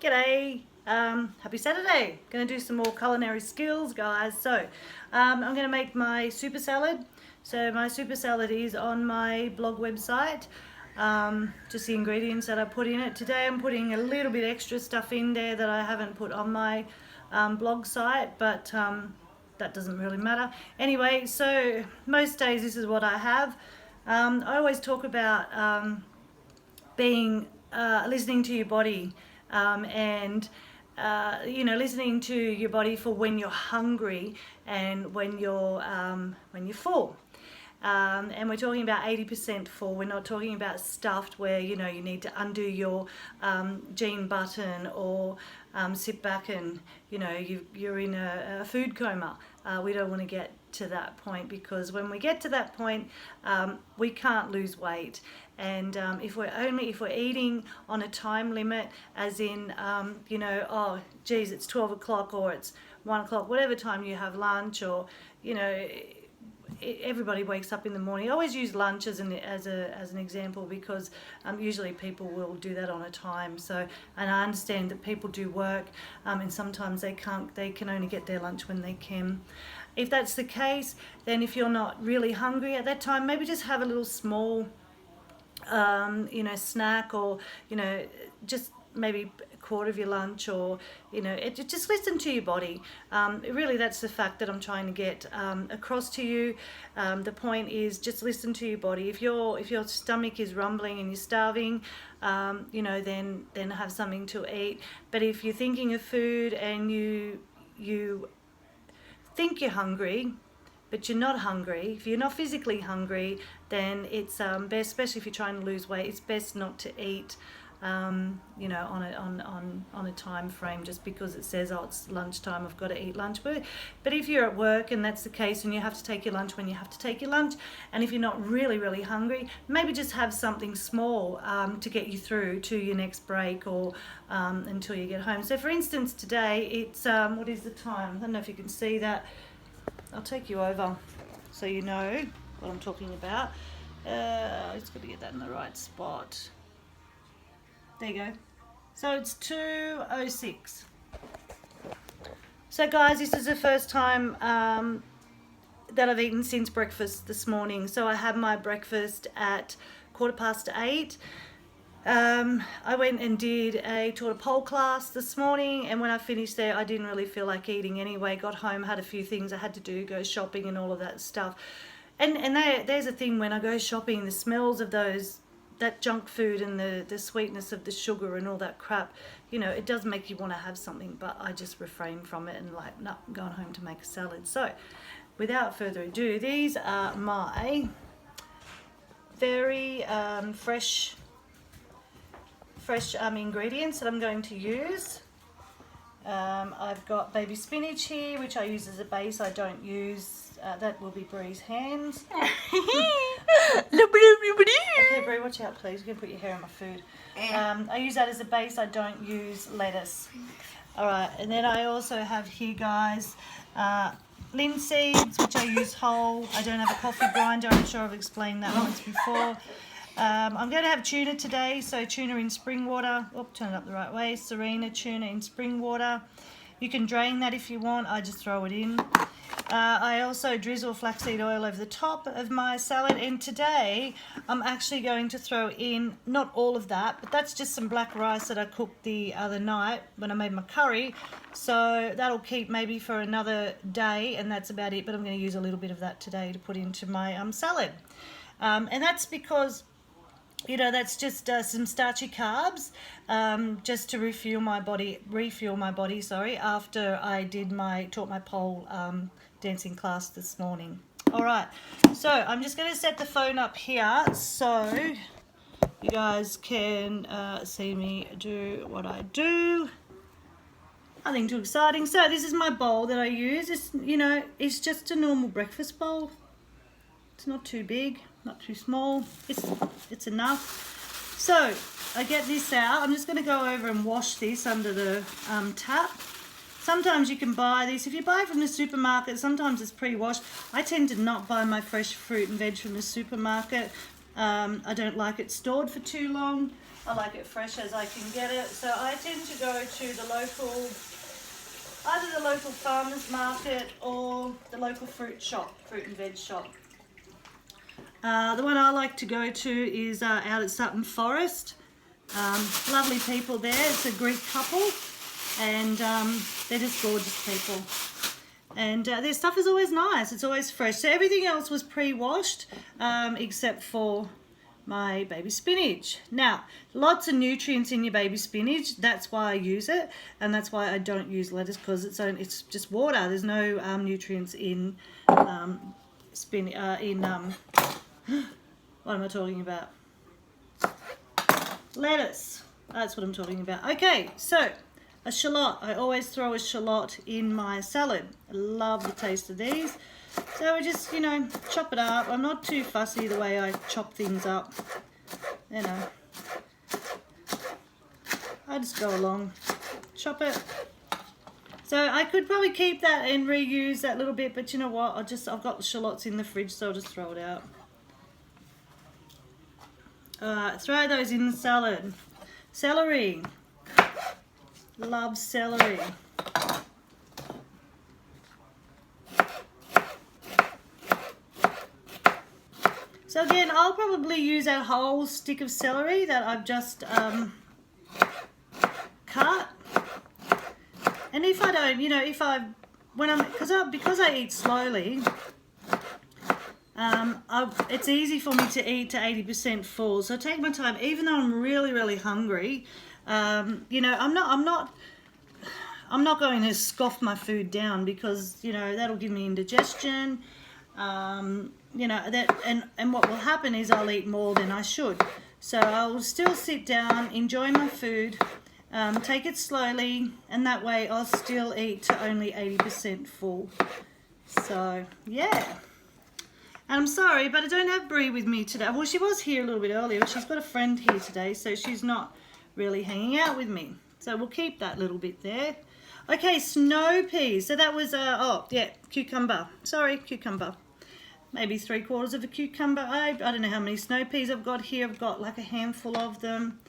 G'day, happy Saturday. Gonna do some more culinary skills, guys. So I'm gonna make my super salad. So my super salad is on my blog website. Just the ingredients that I put in it. Today I'm putting a little bit extra stuff in there that I haven't put on my blog site, but that doesn't really matter. Anyway, so most days this is what I have. I always talk about listening to your body, and listening to your body for when you're hungry and when you're full. And we're talking about 80% full. We're not talking about stuffed where you need to undo your jean button or sit back and you're in a food coma. We don't want to get to that point, because when we get to that point, we can't lose weight. And if we're eating on a time limit, as in oh geez, it's 12 o'clock or it's 1 o'clock, whatever time you have lunch, or everybody wakes up in the morning. I always use lunch as an example, because usually people will do that on a time. So, and I understand that people do work, and sometimes they can only get their lunch when they can. If that's the case, then if you're not really hungry at that time, maybe just have a little small snack, or just maybe a quarter of your lunch, or just listen to your body. Really, that's the fact that I'm trying to get across to you. The point is, just listen to your body. If your stomach is rumbling and you're starving, then have something to eat. But if you're thinking of food and you think you're hungry, but you're not hungry, if you're not physically hungry, then it's best, especially if you're trying to lose weight, it's best not to eat on a time frame, just because it says, oh, it's lunchtime, I've got to eat lunch. But if you're at work and that's the case, and you have to take your lunch when you have to take your lunch, and if you're not really hungry, maybe just have something small to get you through to your next break, or until you get home. So for instance, today it's what is the time? I don't know if you can see that. I'll take you over so you know what I'm talking about. I just got to get that in the right spot. There you go. So it's 2:06. So guys, this is the first time that I've eaten since breakfast this morning. So I had my breakfast at 8:15. I went and taught a pole class this morning, and when I finished there, I didn't really feel like eating anyway. Got home, had a few things I had to do, go shopping and all of that stuff. And there's a thing, when I go shopping, the smells of that junk food and the sweetness of the sugar and all that crap, it does make you want to have something, but I just refrain from it and no, I'm going home to make a salad. So without further ado, these are my very fresh ingredients that I'm going to use. I've got baby spinach here, which I use as a base. I don't use, that will be Bree's hands. Okay, Bree, watch out please, you're going to put your hair on my food. I use that as a base. I don't use lettuce. Alright, and then I also have here, guys, linseeds, which I use whole. I don't have a coffee grinder. I'm sure I've explained that once before. I'm going to have tuna today, so tuna in spring water. Oh, turn it up the right way. Serena tuna in spring water. You can drain that if you want. I just throw it in. I also drizzle flaxseed oil over the top of my salad, and today I'm actually going to throw in, not all of that, but that's just some black rice that I cooked the other night when I made my curry. So that'll keep maybe for another day, and that's about it. But I'm going to use a little bit of that today to put into my salad. And that's because that's just some starchy carbs, just to refuel my body, after I taught my pole dancing class this morning. All right, so I'm just going to set the phone up here so you guys can see me do what I do. Nothing too exciting. So this is my bowl that I use. It's just a normal breakfast bowl. It's not too big, not too small. It's enough. So I get this out. I'm just going to go over and wash this under the tap. Sometimes you can buy this. If you buy from the supermarket, sometimes it's pre-washed. I tend to not buy my fresh fruit and veg from the supermarket. I don't like it stored for too long. I like it fresh as I can get it. So I tend to go to the local, either the local farmer's market or the local fruit and veg shop. The one I like to go to is out at Sutton Forest. Lovely people there. It's a Greek couple, and they're just gorgeous people. And their stuff is always nice. It's always fresh. So everything else was pre-washed except for my baby spinach. Now, lots of nutrients in your baby spinach. That's why I use it, and that's why I don't use lettuce, because it's just water. There's no nutrients in what am I talking about? Lettuce. That's what I'm talking about. Okay, so a shallot. I always throw a shallot in my salad. I love the taste of these. So we just, chop it up. I'm not too fussy the way I chop things up. I just go along, chop it. So I could probably keep that and reuse that little bit, but you know what? I've got the shallots in the fridge, so I'll just throw it out. Throw those in the salad. Celery. Love celery. So again, I'll probably use that whole stick of celery that I've just cut. And if I don't, because I eat slowly, it's easy for me to eat to 80% full. So I take my time, even though I'm really, really hungry. I'm not going to scoff my food down, because that'll give me indigestion. And what will happen is I'll eat more than I should. So I'll still sit down, enjoy my food, take it slowly, and that way I'll still eat to only 80% full. So yeah. And I'm sorry, but I don't have Brie with me today. Well, she was here a little bit earlier, but she's got a friend here today, so she's not really hanging out with me. So we'll keep that little bit there. Okay, snow peas. So that was, cucumber. Sorry, cucumber. Maybe 3/4 of a cucumber. I don't know how many snow peas I've got here. I've got like a handful of them.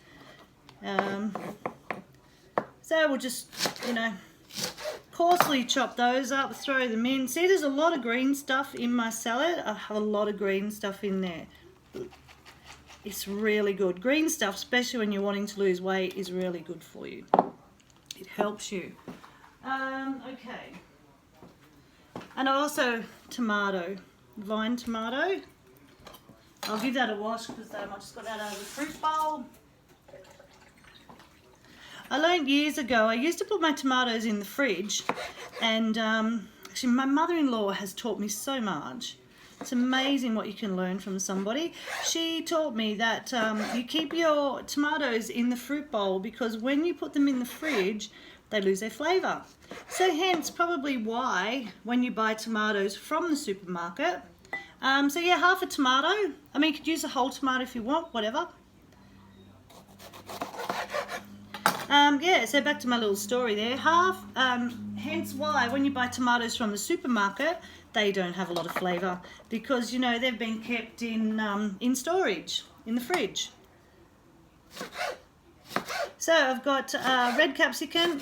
So we'll just, coarsely chop those up, throw them in. See, there's a lot of green stuff in my salad. I have a lot of green stuff in there. It's really good. Green stuff, especially when you're wanting to lose weight, is really good for you. It helps you. Okay. And also tomato, vine tomato. I'll give that a wash because I just got that out of the fruit bowl. I learned years ago, I used to put my tomatoes in the fridge, and actually my mother-in-law has taught me so much. It's amazing what you can learn from somebody. She taught me that you keep your tomatoes in the fruit bowl, because when you put them in the fridge, they lose their flavour. So hence probably why when you buy tomatoes from the supermarket, so yeah, half a tomato. I mean, you could use a whole tomato if you want, whatever. So back to my little story there. Hence why when you buy tomatoes from the supermarket, they don't have a lot of flavour, because they've been kept in storage in the fridge. So I've got red capsicum.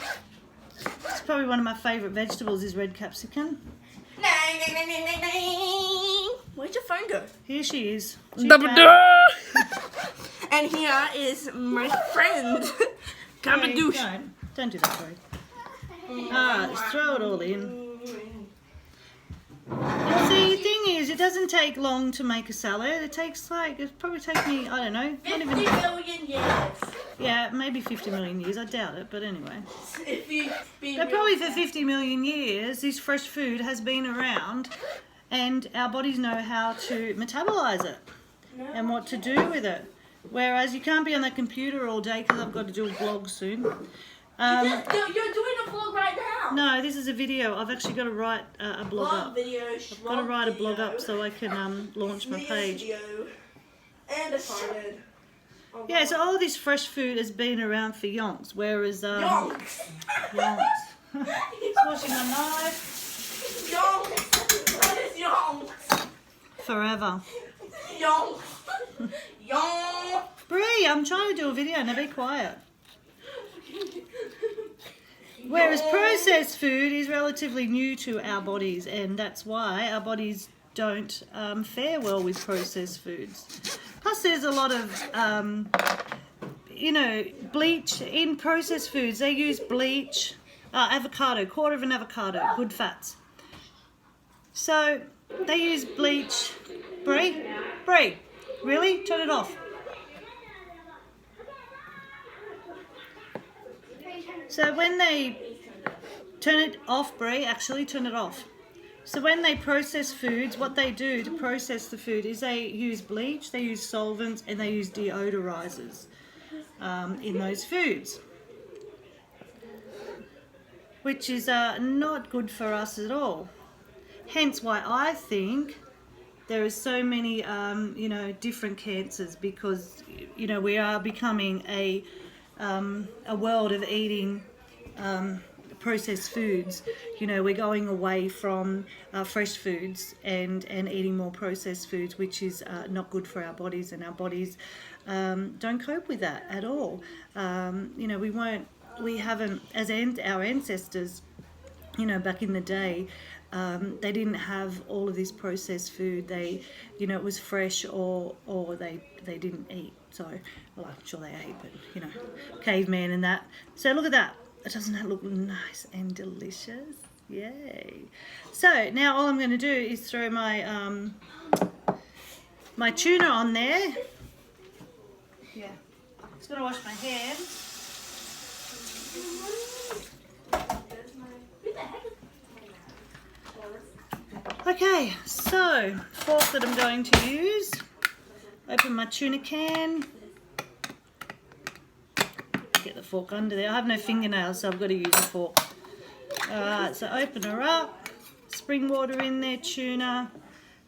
It's probably one of my favourite vegetables is red capsicum. Where'd your phone go? Here she is. And here is my friend. Don't do that, Corey. Just throw it all in. And see, the thing is, it doesn't take long to make a salad. It probably take me, I don't know. 50 million years. Yeah, maybe 50 million years. I doubt it, but anyway. But probably for 50 million years, this fresh food has been around, and our bodies know how to metabolize it and what to do with it. Whereas you can't be on the computer all day, because I've got to do a vlog soon. You're doing a vlog right now. No, this is a video. I've actually got to write a blog up. I've got to write a blog up so I can launch my page. And a carded. Yeah, so all this fresh food has been around for yonks, whereas Yonks. Just washing my knife. Yonks. What is yonks? Forever. Yonks. Yonks. Bree, I'm trying to do a video. Now be quiet. Whereas processed food is relatively new to our bodies, and that's why our bodies don't fare well with processed foods. Plus, there's a lot of, bleach in processed foods. They use bleach, avocado, quarter of an avocado, good fats. So they use bleach. Bree, really? Turn it off. So when they turn it off, Bree, actually turn it off. So when they process foods, what they do to process the food is they use bleach, they use solvents, and they use deodorizers in those foods, which is not good for us at all. Hence why I think there are so many, different cancers, because, we are becoming a world of eating processed foods. We're going away from fresh foods and eating more processed foods, which is not good for our bodies, and our bodies don't cope with that at all. We haven't, as our ancestors, back in the day, they didn't have all of this processed food. They, it was fresh, or they didn't eat. So, well, I'm sure they ate, but, caveman and that. So look at that. Doesn't that look nice and delicious? Yay. So now all I'm going to do is throw my my tuna on there. Yeah. Just going to wash my hands. Okay, so fork that I'm going to use. Open my tuna can. Get the fork under there. I have no fingernails, so I've got to use a fork. Alright, so open her up. Spring water in there, tuna.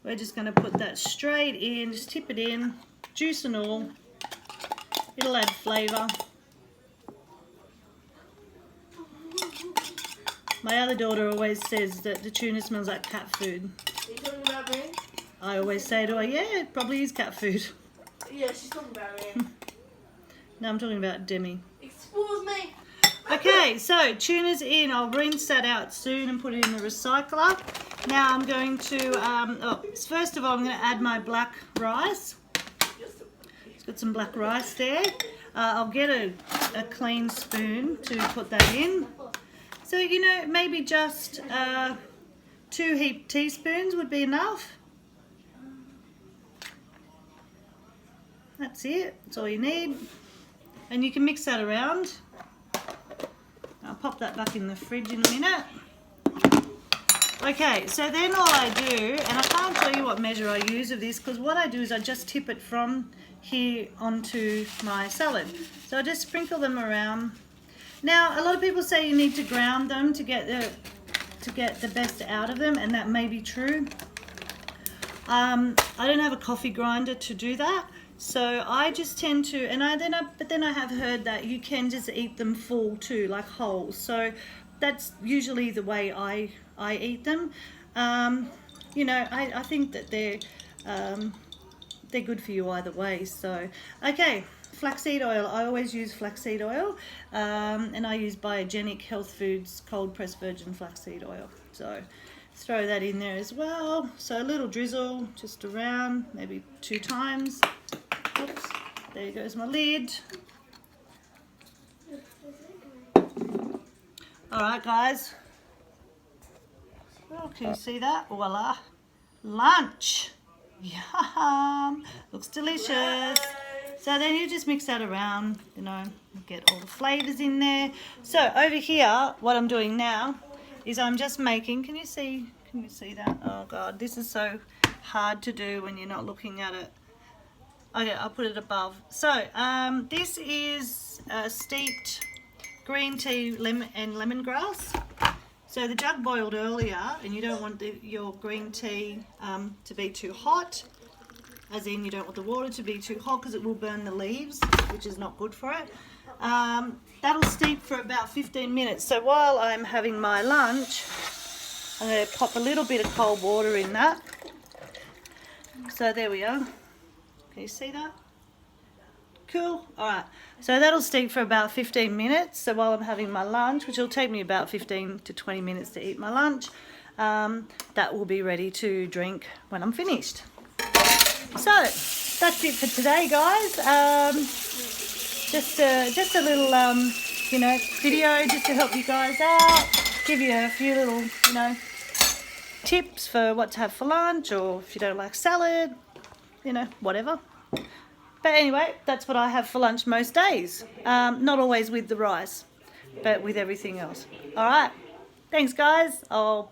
We're just going to put that straight in. Just tip it in. Juice and all. It'll add flavour. My other daughter always says that the tuna smells like cat food. Are you talking about me? I always say to her, yeah, it probably is cat food. Yeah, she's talking about me. No, I'm talking about Demi. Expose me. Okay, so tuna's in. I'll rinse that out soon and put it in the recycler. Now I'm going to, first of all, I'm going to add my black rice. It's got some black rice there. I'll get a clean spoon to put that in. So, maybe just 2 heaped teaspoons would be enough. That's it. That's all you need. And you can mix that around. I'll pop that back in the fridge in a minute. Okay, so then all I do, and I can't tell you what measure I use of this, because what I do is I just tip it from here onto my salad. So I just sprinkle them around. Now, a lot of people say you need to ground them to get the best out of them, and that may be true. I don't have a coffee grinder to do that, so I just tend to, but then I have heard that you can just eat them full too, like whole. So that's usually the way I eat them. I think that they're good for you either way. So okay. Flaxseed oil. I always use flaxseed oil, and I use Biogenic Health Foods cold pressed virgin flaxseed oil. So throw that in there as well. So a little drizzle just around, maybe 2 times. Oops, there goes my lid. Alright guys. Oh, can you see that? Voila. Lunch. Yum. Looks delicious. So then you just mix that around, get all the flavours in there. So over here, what I'm doing now is I'm just making, can you see that? Oh God, this is so hard to do when you're not looking at it. Okay, I'll put it above. So this is steeped green tea and lemongrass. So the jug boiled earlier, and you don't want your green tea to be too hot. As in, you don't want the water to be too hot because it will burn the leaves, which is not good for it. That'll steep for about 15 minutes. So while I'm having my lunch, I'm going to pop a little bit of cold water in that. So there we are. Can you see that? Cool. All right. So that'll steep for about 15 minutes. So while I'm having my lunch, which will take me about 15 to 20 minutes to eat my lunch, that will be ready to drink when I'm finished. So that's it for today, guys. Just a little, video just to help you guys out, give you a few little, tips for what to have for lunch, or if you don't like salad, whatever. But anyway, that's what I have for lunch most days. Not always with the rice, but with everything else. All right. Thanks, guys. I'll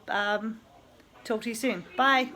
talk to you soon. Bye.